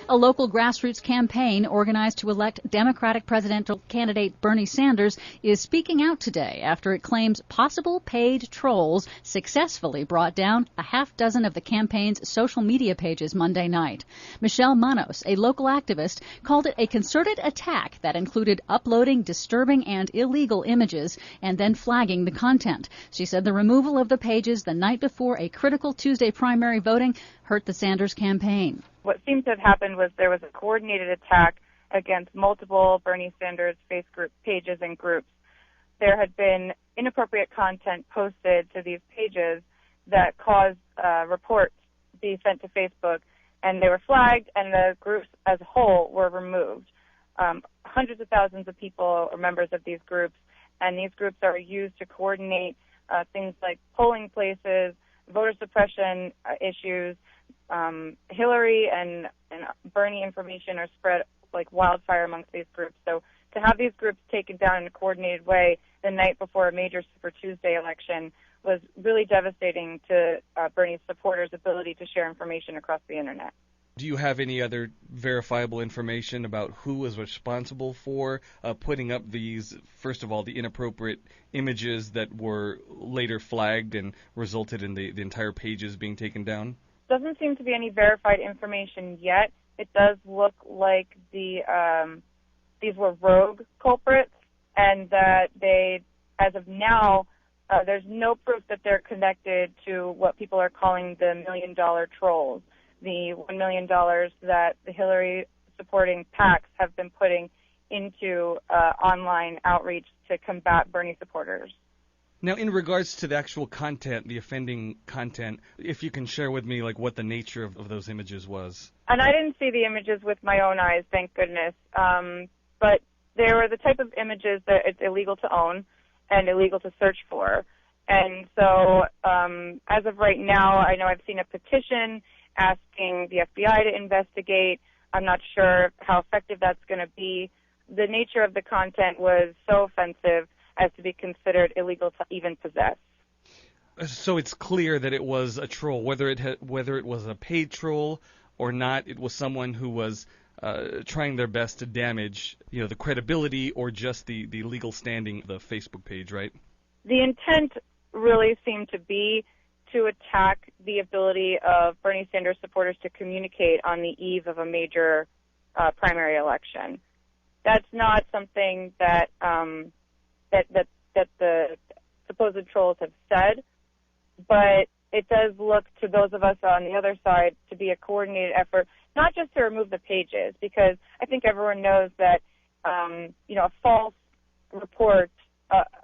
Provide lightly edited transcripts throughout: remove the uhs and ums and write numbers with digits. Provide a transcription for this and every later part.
A local grassroots campaign organized to elect Democratic presidential candidate Bernie Sanders is speaking out today after it claims possible paid trolls successfully brought down a half dozen of the campaign's social media pages Monday night. Michelle Manos, a local activist, called it a concerted attack that included uploading disturbing and illegal images and then flagging the content. She said the removal of the pages the night before a critical Tuesday primary voting hurt the Sanders campaign. What seems to have happened was there was a coordinated attack against multiple Bernie Sanders Facebook pages and groups. There had been inappropriate content posted to these pages that caused reports to be sent to Facebook, and they were flagged, and the groups as a whole were removed. Hundreds of thousands of people are members of these groups, and these groups are used to coordinate things like polling places, voter suppression issues. Hillary and Bernie information are spread like wildfire amongst these groups. So to have these groups taken down in a coordinated way the night before a major Super Tuesday election was really devastating to Bernie's supporters' ability to share information across the internet. Do you have any other verifiable information about who was responsible for putting up these, first of all, the inappropriate images that were later flagged and resulted in the entire pages being taken down? Doesn't seem to be any verified information yet. It does look like these were rogue culprits, and that they, as of now, there's no proof that they're connected to what people are calling the $1 million trolls, the $1 million that the Hillary-supporting PACs have been putting into online outreach to combat Bernie supporters. Now, in regards to the actual content, the offending content, if you can share with me like what the nature of those images was. And I didn't see the images with my own eyes, thank goodness. But they were the type of images that it's illegal to own and illegal to search for. And so as of right now, I know I've seen a petition asking the FBI to investigate. I'm not sure how effective that's going to be. The nature of the content was so offensive as to be considered illegal to even possess. So it's clear that it was a troll, whether it was a paid troll or not. It was someone who was trying their best to damage, the credibility or just the legal standing of the Facebook page, right? The intent really seemed to be to attack the ability of Bernie Sanders supporters to communicate on the eve of a major primary election. That's not something that that the supposed trolls have said, but it does look to those of us on the other side to be a coordinated effort, not just to remove the pages, because I think everyone knows that a false report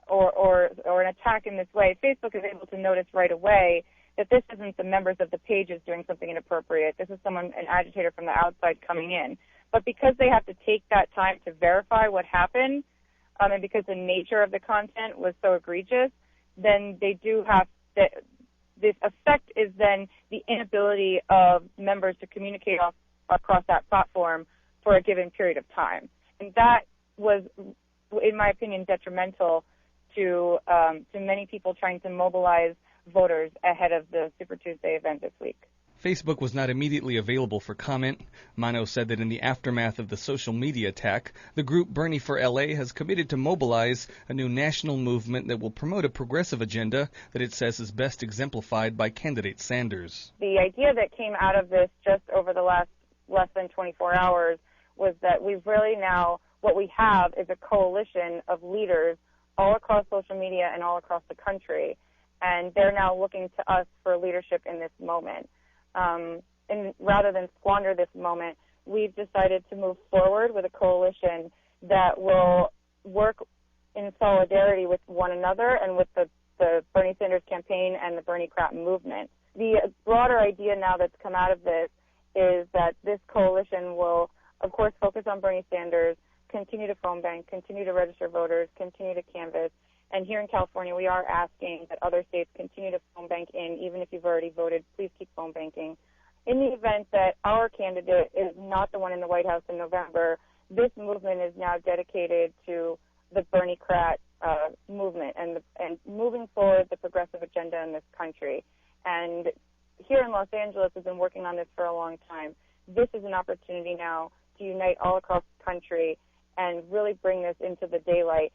or an attack in this way, Facebook is able to notice right away that this isn't the members of the pages doing something inappropriate. This is an agitator from the outside coming in. But because they have to take that time to verify what happened, and because the nature of the content was so egregious, then they do have this effect is then the inability of members to communicate across that platform for a given period of time. And that was, in my opinion, detrimental to many people trying to mobilize voters ahead of the Super Tuesday event this week. Facebook was not immediately available for comment. Manos said that in the aftermath of the social media attack, the group Bernie for LA has committed to mobilize a new national movement that will promote a progressive agenda that it says is best exemplified by candidate Sanders. The idea that came out of this just over the last less than 24 hours was that we've really now, what we have is a coalition of leaders all across social media and all across the country, and they're now looking to us for leadership in this moment. And rather than squander this moment, we've decided to move forward with a coalition that will work in solidarity with one another and with the Bernie Sanders campaign and the Bernie Crap movement. The broader idea now that's come out of this is that this coalition will, of course, focus on Bernie Sanders, continue to phone bank, continue to register voters, continue to canvass. And here in California, we are asking that other states continue to phone bank in. Even if you've already voted, please keep phone banking. In the event that our candidate is not the one in the White House in November, this movement is now dedicated to the Bernie Krat movement and moving forward the progressive agenda in this country. And here in Los Angeles, we've been working on this for a long time. this is an opportunity now to unite all across the country and really bring this into the daylight